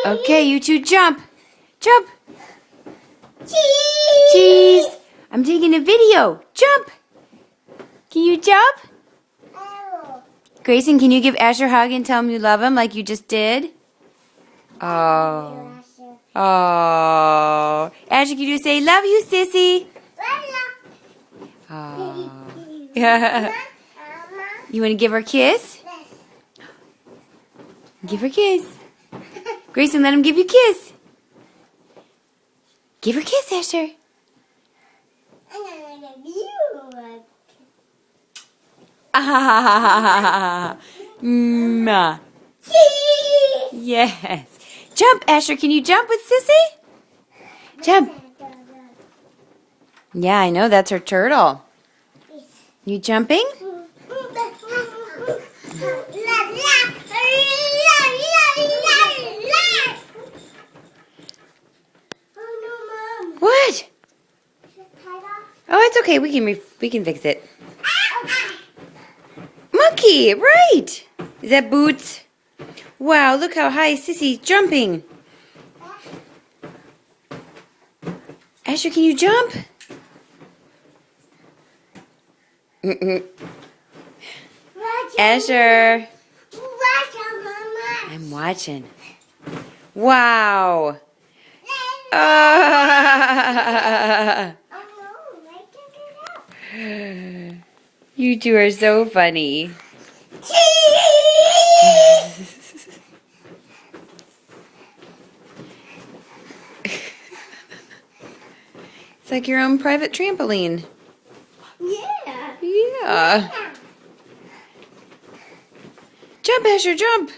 Okay, you two jump. Jump. Cheese. Cheese. I'm taking a video. Jump. Can you jump? Oh. Grayson, can you give Asher a hug and tell him you love him like you just did? Oh. Oh. Asher, can you say, love you, sissy? Oh. Yeah. You want to give her a kiss? Give her a kiss. Grayson, let him give you a kiss. Give her a kiss, Asher. Ah. Mwah. Yes. Jump, Asher. Can you jump with Sissy? Jump. Yeah, I know. That's her turtle. You jumping? What? Oh, it's okay. We can fix it. Monkey, right? Is that Boots? Wow, look how high Sissy's jumping. Asher, can you jump? Asher. I'm watching. Wow. You two are so funny. It's like your own private trampoline. Yeah. Yeah. Jump, Asher, jump.